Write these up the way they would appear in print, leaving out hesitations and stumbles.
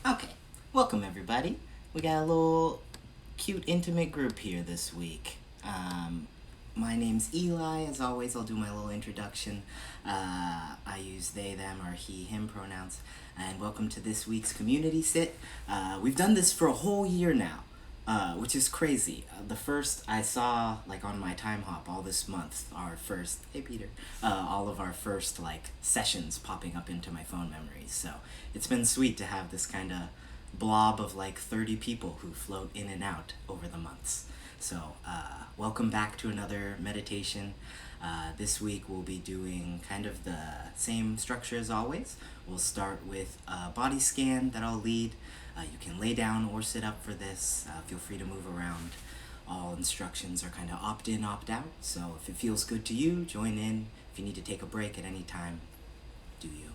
Okay, welcome everybody. We got a little cute, intimate group here this week. My name's Eli. As always, I'll do my little introduction. I use they, them, or he, him pronouns. And welcome to this week's community sit. We've done this for a whole year now, which is crazy. The first I saw, like on my time hop, all this month, our first, hey Peter, all of our first like sessions popping up into my phone memories. So it's been sweet to have this kind of blob of like 30 people who float in and out over the months. So, welcome back to another meditation. This week we'll be doing kind of the same structure as always. We'll start with a body scan that I'll lead. You can lay down or sit up for this. Feel free to move around. All instructions are kind of opt in, opt out. So if it feels good to you, join in. If you need to take a break at any time, do you.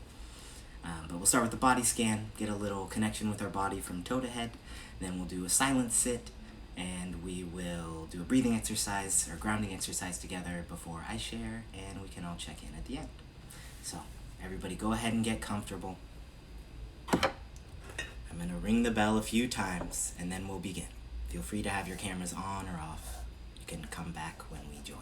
But we'll start with the body scan, get a little connection with our body from toe to head. Then we'll do a silent sit, and we will do a breathing exercise or grounding exercise together before I share, and we can all check in at the end. So, everybody go ahead and get comfortable. I'm going to ring the bell a few times, and then we'll begin. Feel free to have your cameras on or off. You can come back when we join.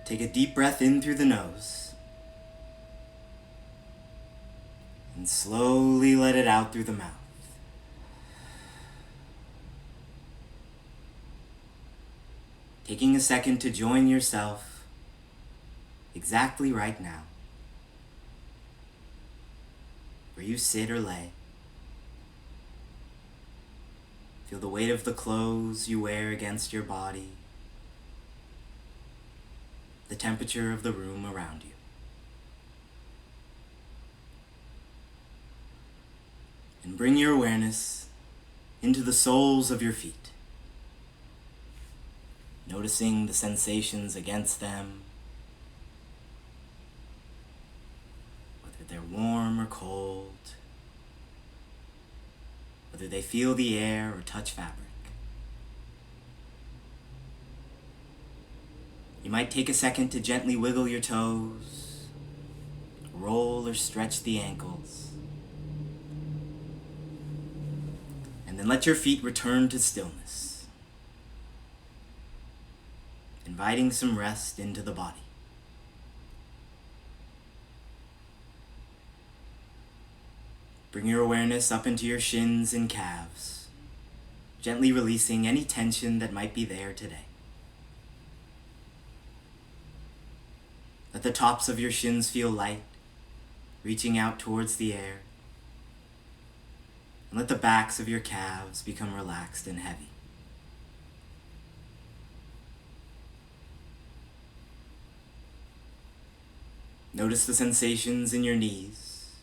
Take a deep breath in through the nose, and slowly let it out through the mouth. Taking a second to join yourself exactly right now, where you sit or lay. Feel the weight of the clothes you wear against your body, the temperature of the room around you. And bring your awareness into the soles of your feet, noticing the sensations against them, whether they're warm or cold, whether they feel the air or touch fabric. You might take a second to gently wiggle your toes, roll or stretch the ankles, and then let your feet return to stillness, inviting some rest into the body. Bring your awareness up into your shins and calves, gently releasing any tension that might be there today. Let the tops of your shins feel light, reaching out towards the air. And let the backs of your calves become relaxed and heavy. Notice the sensations in your knees,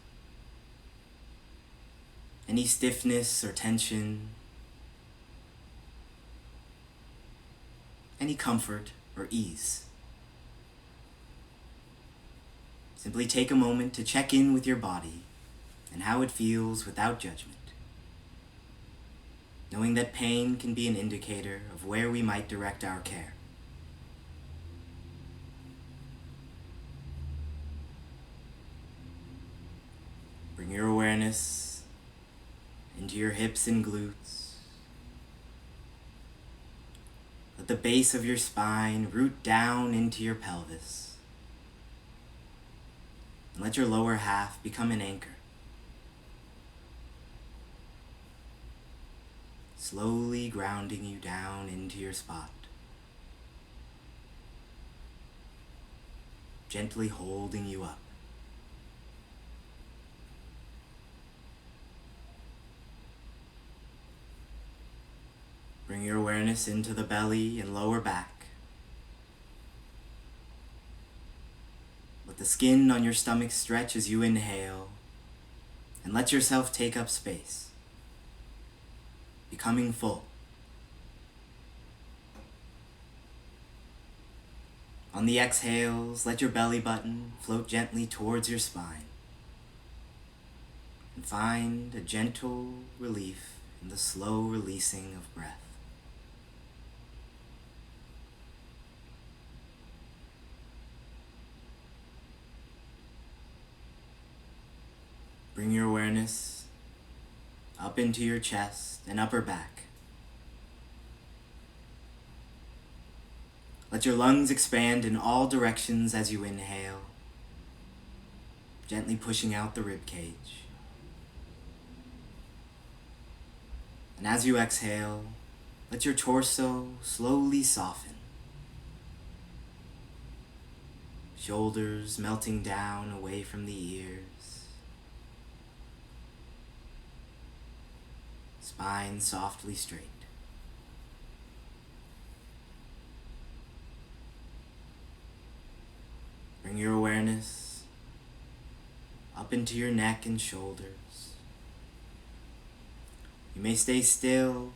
any stiffness or tension, any comfort or ease. Simply take a moment to check in with your body and how it feels without judgment, knowing that pain can be an indicator of where we might direct our care. Bring your awareness into your hips and glutes. Let the base of your spine root down into your pelvis. And let your lower half become an anchor. Slowly grounding you down into your spot. Gently holding you up. Bring your awareness into the belly and lower back. Let the skin on your stomach stretch as you inhale, and let yourself take up space, becoming full. On the exhales, let your belly button float gently towards your spine. And find a gentle relief in the slow releasing of breath. Bring your awareness up into your chest and upper back. Let your lungs expand in all directions as you inhale, gently pushing out the rib cage. And as you exhale, let your torso slowly soften. Shoulders melting down away from the ears. Spine softly straight. Bring your awareness up into your neck and shoulders. You may stay still,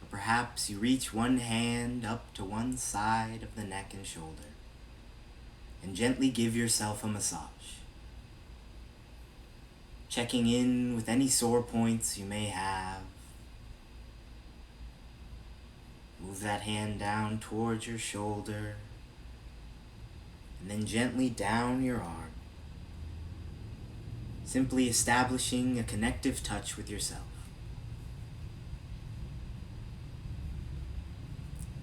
or perhaps you reach one hand up to one side of the neck and shoulder and gently give yourself a massage. Checking in with any sore points you may have. Move that hand down towards your shoulder and then gently down your arm. Simply establishing a connective touch with yourself.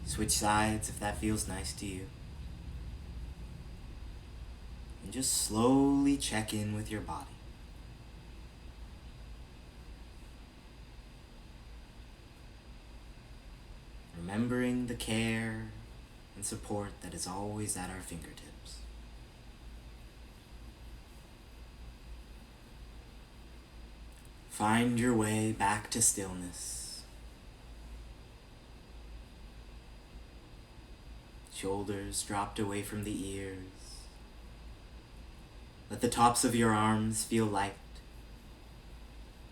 Switch sides if that feels nice to you. And just slowly check in with your body. Remembering the care and support that is always at our fingertips. Find your way back to stillness. Shoulders dropped away from the ears. Let the tops of your arms feel light,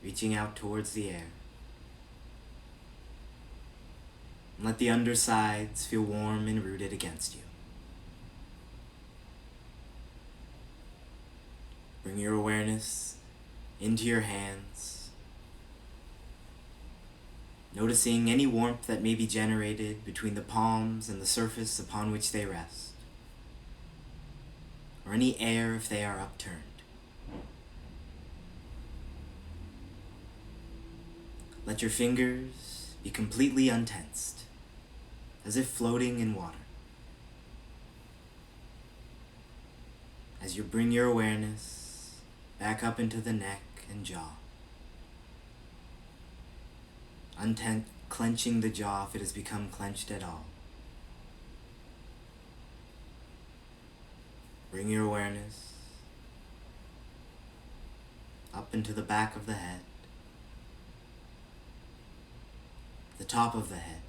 reaching out towards the air. And let the undersides feel warm and rooted against you. Bring your awareness into your hands, noticing any warmth that may be generated between the palms and the surface upon which they rest, or any air if they are upturned. Let your fingers be completely untensed, as if floating in water. As you bring your awareness back up into the neck and jaw. Clenching the jaw if it has become clenched at all. Bring your awareness up into the back of the head, the top of the head,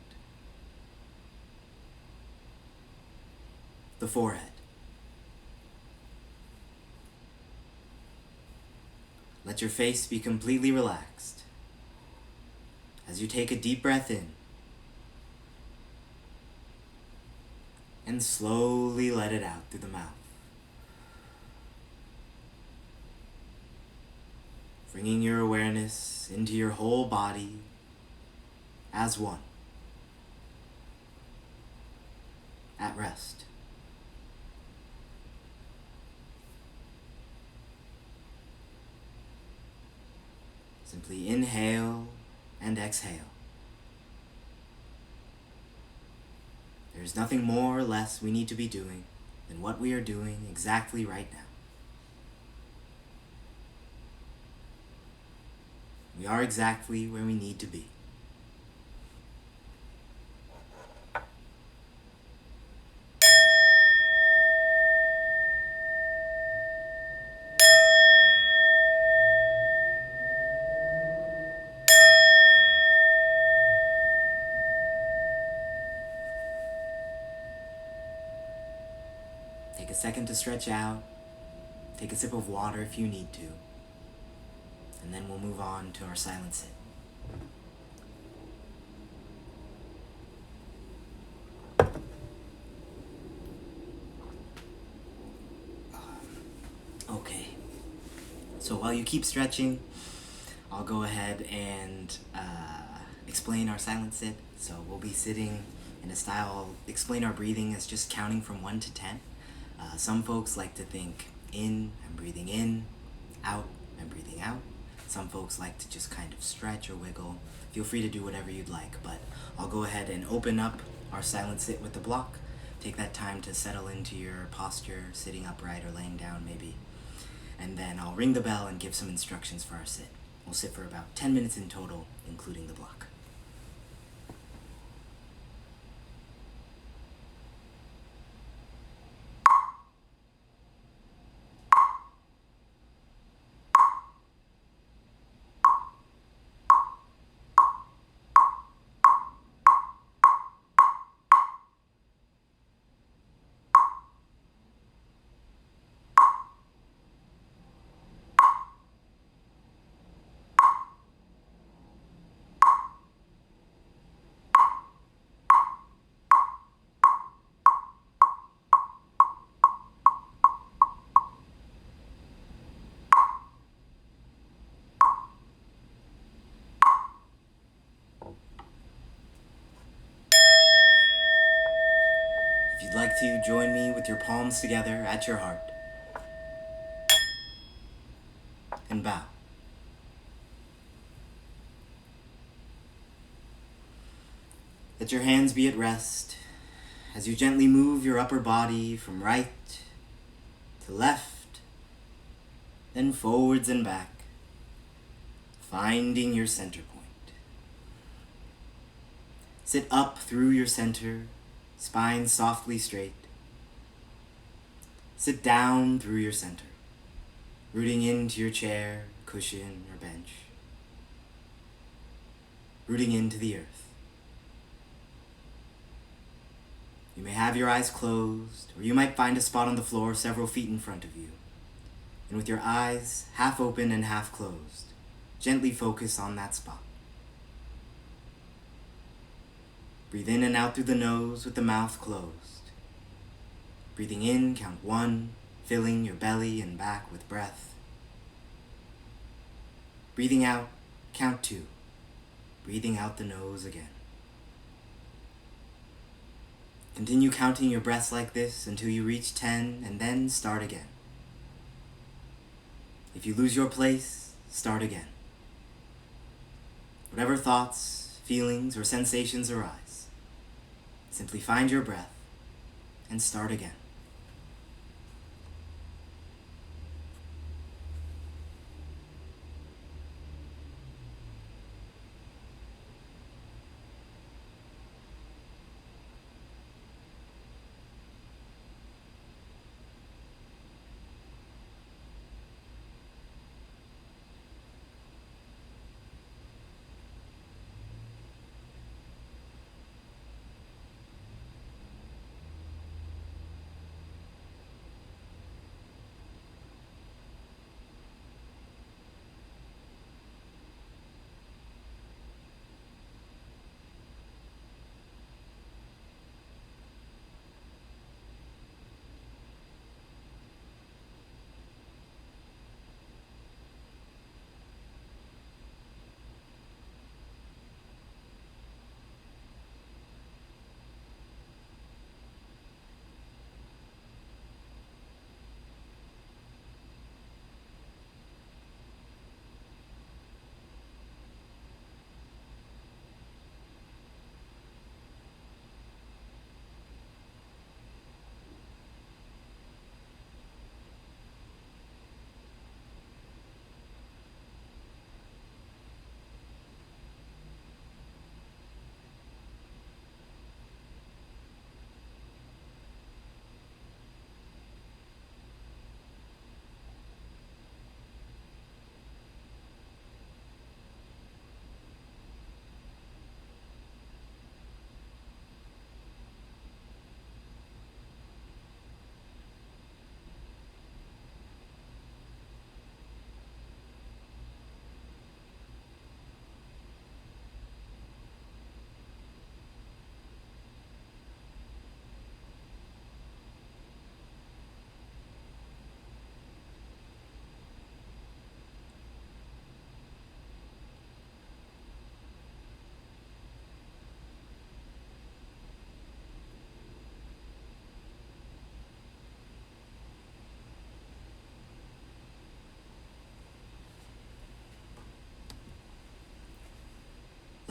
the forehead. Let your face be completely relaxed as you take a deep breath in and slowly let it out through the mouth. Bringing your awareness into your whole body as one, at rest. Simply inhale and exhale. There is nothing more or less we need to be doing than what we are doing exactly right now. We are exactly where we need to be. Take a second to stretch out. Take a sip of water if you need to. And then we'll move on to our silent sit. So while you keep stretching, I'll go ahead and explain our silent sit. So we'll be sitting in a style, I'll explain our breathing as just counting from 1 to 10. Some folks like to think in, I'm breathing in, out, I'm breathing out. Some folks like to just kind of stretch or wiggle. Feel free to do whatever you'd like, but I'll go ahead and open up our silent sit with the block. Take that time to settle into your posture, sitting upright or laying down maybe. And then I'll ring the bell and give some instructions for our sit. We'll sit for about 10 minutes in total, including the block. If you'd like to, join me with your palms together at your heart. And bow. Let your hands be at rest as you gently move your upper body from right to left, then forwards and back, finding your center point. Sit up through your center, spine softly straight. Sit down through your center, rooting into your chair, cushion, or bench. Rooting into the earth. You may have your eyes closed, or you might find a spot on the floor several feet in front of you. And with your eyes half open and half closed, gently focus on that spot. Breathe in and out through the nose with the mouth closed. Breathing in, count 1, filling your belly and back with breath. Breathing out, count 2, breathing out the nose again. Continue counting your breaths like this until you reach 10 and then start again. If you lose your place, start again. Whatever thoughts, feelings, or sensations arise, simply find your breath and start again.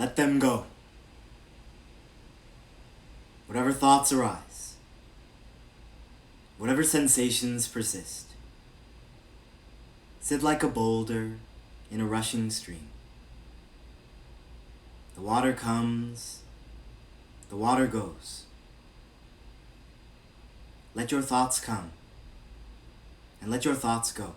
Let them go. Whatever thoughts arise, whatever sensations persist, sit like a boulder in a rushing stream. The water comes, the water goes. Let your thoughts come, and let your thoughts go.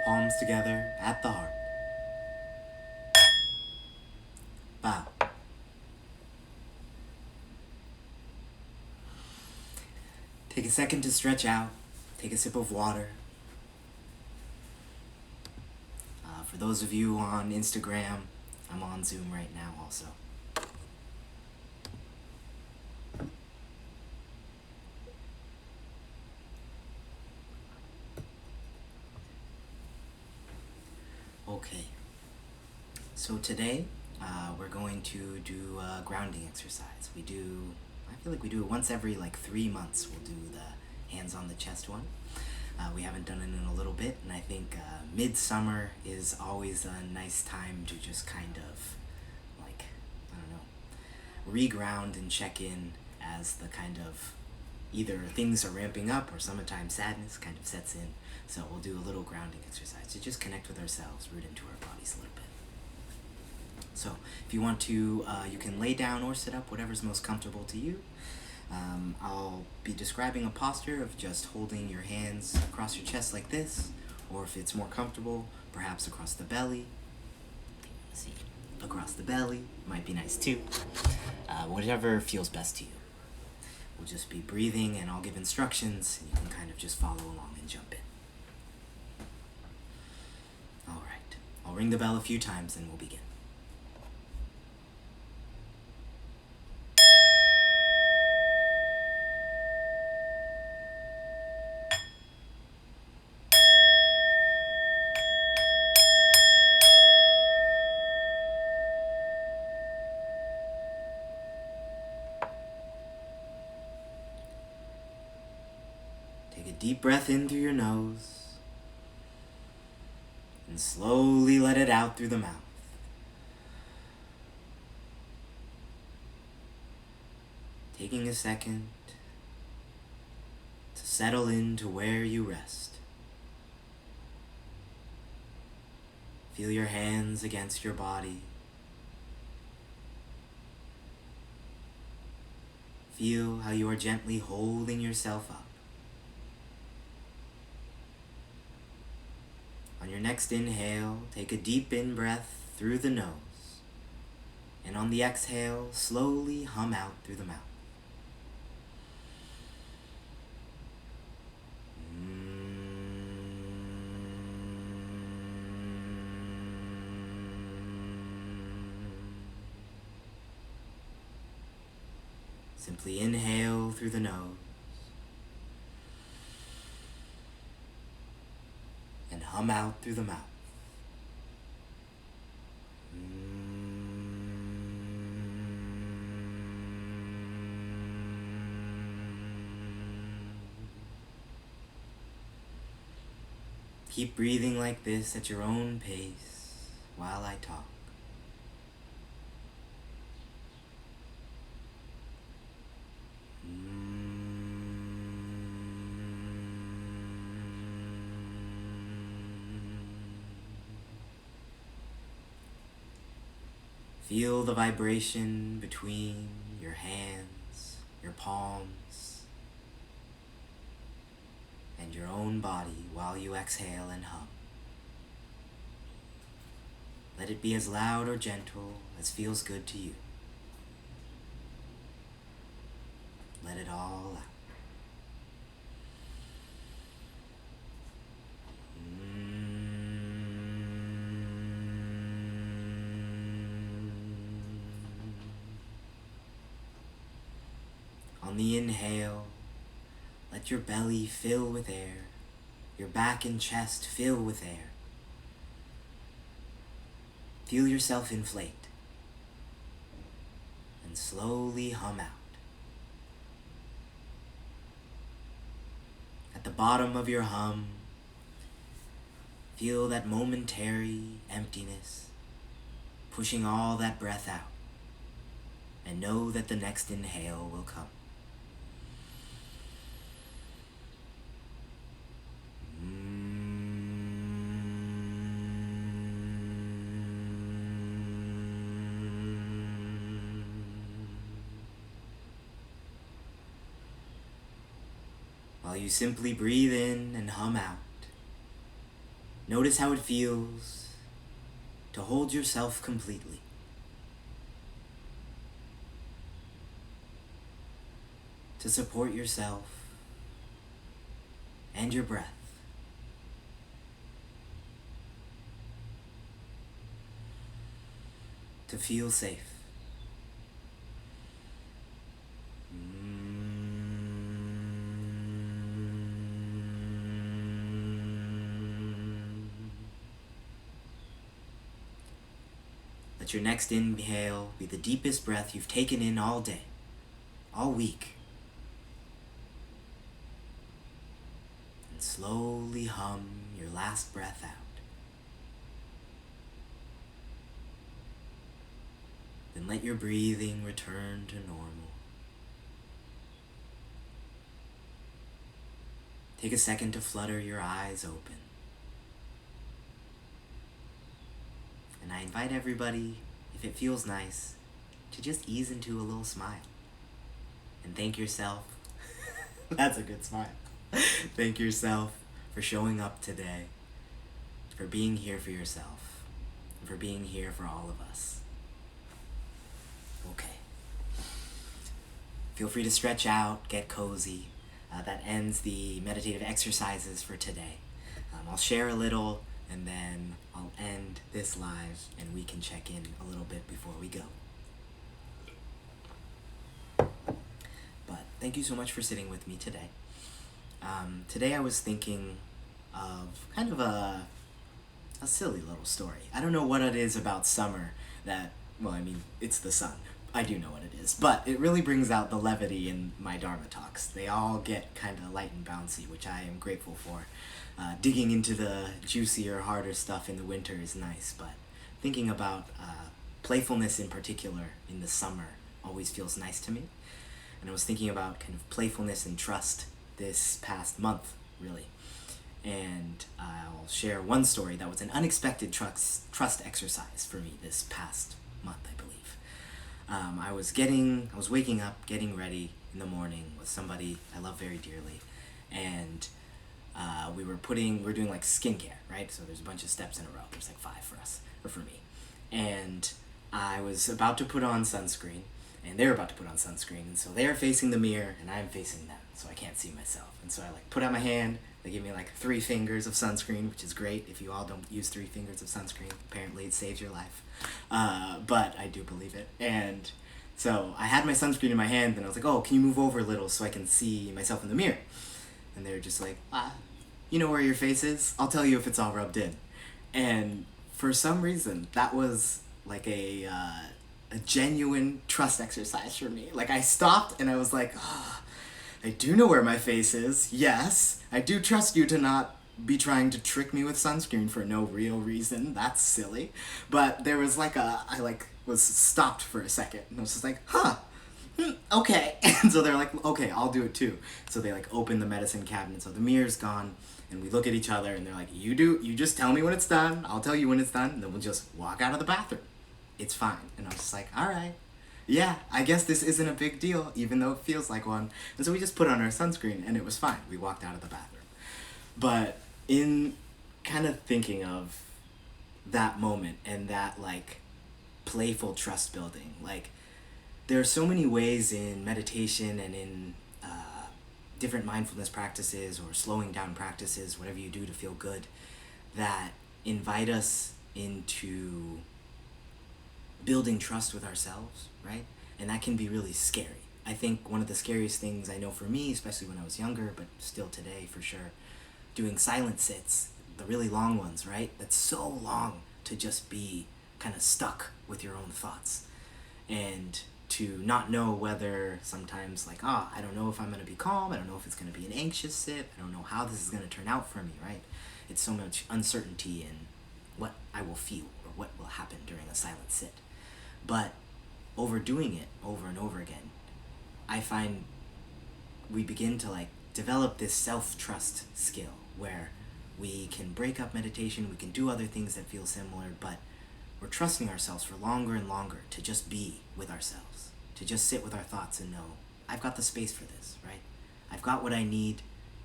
Palms together at the heart. Bow. Take a second to stretch out. Take a sip of water. For those of you on Instagram, I'm on Zoom right now also. Okay, so today we're going to do a grounding exercise. I feel like we do it once every 3 months. We'll do the hands on the chest one. We haven't done it in a little bit, and I think midsummer is always a nice time to just kind of, reground and check in as the kind of either things are ramping up or summertime sadness kind of sets in. So we'll do a little grounding exercise to just connect with ourselves, root into our bodies a little bit. So if you want to, you can lay down or sit up, whatever's most comfortable to you. I'll be describing a posture of just holding your hands across your chest like this, or if it's more comfortable, perhaps across the belly. See, across the belly might be nice too. Whatever feels best to you. We'll just be breathing, and I'll give instructions, and you can kind of just follow along and jump in. All right, I'll ring the bell a few times, and we'll begin. a deep breath in through your nose and slowly let it out through the mouth. Taking a second to settle into where you rest. Feel your hands against your body. Feel how you are gently holding yourself up. On your next inhale, take a deep in-breath through the nose. And on the exhale, slowly hum out through the mouth. Simply inhale through the nose and hum out through the mouth. Keep breathing like this at your own pace while I talk. Feel the vibration between your hands, your palms, and your own body while you exhale and hum. Let it be as loud or gentle as feels good to you. Let it all out. On the inhale, let your belly fill with air, your back and chest fill with air. Feel yourself inflate, and slowly hum out. At the bottom of your hum, feel that momentary emptiness, pushing all that breath out, and know that the next inhale will come. While you simply breathe in and hum out, notice how it feels to hold yourself completely. To support yourself and your breath. To feel safe. Let your next inhale be the deepest breath you've taken in all day, all week. And slowly hum your last breath out. Then let your breathing return to normal. Take a second to flutter your eyes open. And I invite everybody, if it feels nice, to just ease into a little smile. And thank yourself. That's a good smile. Thank yourself for showing up today, for being here for yourself, and for being here for all of us. Okay. Feel free to stretch out, get cozy. That ends the meditative exercises for today. I'll share a little, and then I'll end this live, and we can check in a little bit before we go. But thank you so much for sitting with me today. Today I was thinking of kind of a silly little story. I don't know what it is about summer that, well, I mean, it's the sun. I do know what it is. this, but it really brings out the levity in my Dharma talks. They all get kind of light and bouncy, which I am grateful for. Digging into the juicier, harder stuff in the winter is nice, but thinking about playfulness in particular in the summer always feels nice to me. And I was thinking about kind of playfulness and trust this past month, really. And I'll share one story that was an unexpected trust exercise for me this past month, I believe. I was waking up, getting ready in the morning with somebody I love very dearly, and we were doing like skincare, right? So there's a bunch of steps in a row. There's like 5 for us, or for me. And I was about to put on sunscreen, and they were about to put on sunscreen, and so they're facing the mirror, and I'm facing them, so I can't see myself. And so I like put out my hand. They give me like 3 fingers of sunscreen, which is great. If you all don't use 3 fingers of sunscreen, apparently it saves your life. But I do believe it. And so I had my sunscreen in my hand, and I was like, oh, can you move over a little so I can see myself in the mirror? And they were just like, you know where your face is? I'll tell you if it's all rubbed in. And for some reason, that was like a genuine trust exercise for me. Like I stopped and I was like, I do know where my face is. Yes, I do trust you to not be trying to trick me with sunscreen for no real reason. That's silly. But there was like I was stopped for a second, and I was just like, okay. And so they're like, okay, I'll do it too. So they like open the medicine cabinet, so the mirror's gone, and we look at each other, and they're like, you just tell me when it's done, I'll tell you when it's done, and then we'll just walk out of the bathroom. It's fine. And I was just like, all right. Yeah, I guess this isn't a big deal, even though it feels like one. And so we just put on our sunscreen, and it was fine. We walked out of the bathroom. But in kind of thinking of that moment and that, like, playful trust building, like, there are so many ways in meditation and in different mindfulness practices or slowing down practices, whatever you do to feel good, that invite us into building trust with ourselves, right? And that can be really scary. I think one of the scariest things I know for me, especially when I was younger, but still today for sure, doing silent sits, the really long ones, right? That's so long to just be kind of stuck with your own thoughts. And to not know whether sometimes like, I don't know if I'm going to be calm, I don't know if it's going to be an anxious sit, I don't know how this is going to turn out for me, right? It's so much uncertainty in what I will feel or what will happen during a silent sit. But overdoing it over and over again, I find we begin to like develop this self-trust skill where we can break up meditation, we can do other things that feel similar, but we're trusting ourselves for longer and longer to just be with ourselves, to just sit with our thoughts and know, I've got the space for this, right? I've got what I need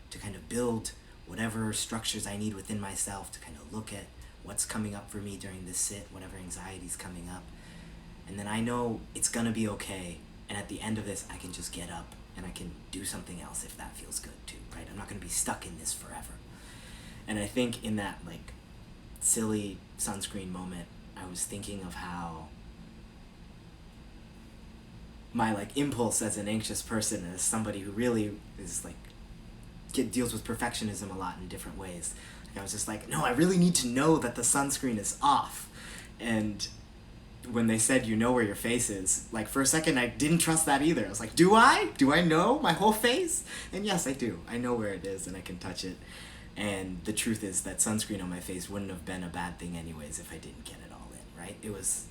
to kind of build whatever structures I need within myself to kind of look at what's coming up for me during this sit, whatever anxiety's coming up. And then I know it's gonna be okay, and at the end of this, I can just get up and I can do something else if that feels good too, right? I'm not gonna be stuck in this forever. And I think in that like silly sunscreen moment, I was thinking of how my like impulse as an anxious person, as somebody who really is like deals with perfectionism a lot in different ways. Like I was just like, no, I really need to know that the sunscreen is off. And when they said, you know where your face is, like for a second I didn't trust that either. I was like, do I? Do I know my whole face? And yes, I do. I know where it is and I can touch it. And the truth is that sunscreen on my face wouldn't have been a bad thing anyways if I didn't get it all in, right? It was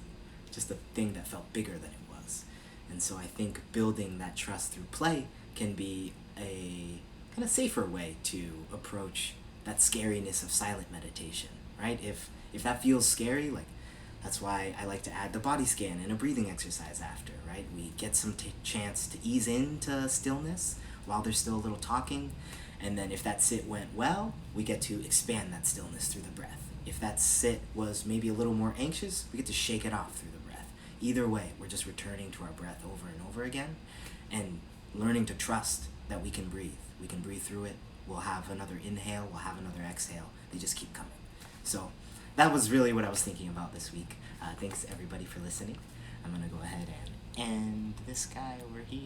just a thing that felt bigger than it was. And so I think building that trust through play can be a kind of safer way to approach that scariness of silent meditation, right? If that feels scary, like that's why I like to add the body scan and a breathing exercise after, right? We get some chance to ease into stillness while there's still a little talking. And then if that sit went well, we get to expand that stillness through the breath. If that sit was maybe a little more anxious, we get to shake it off through the breath. Either way, we're just returning to our breath over and over again and learning to trust that we can breathe. We can breathe through it. We'll have another inhale, we'll have another exhale. They just keep coming. So that was really what I was thinking about this week. Thanks everybody for listening. I'm gonna go ahead and end this guy over here.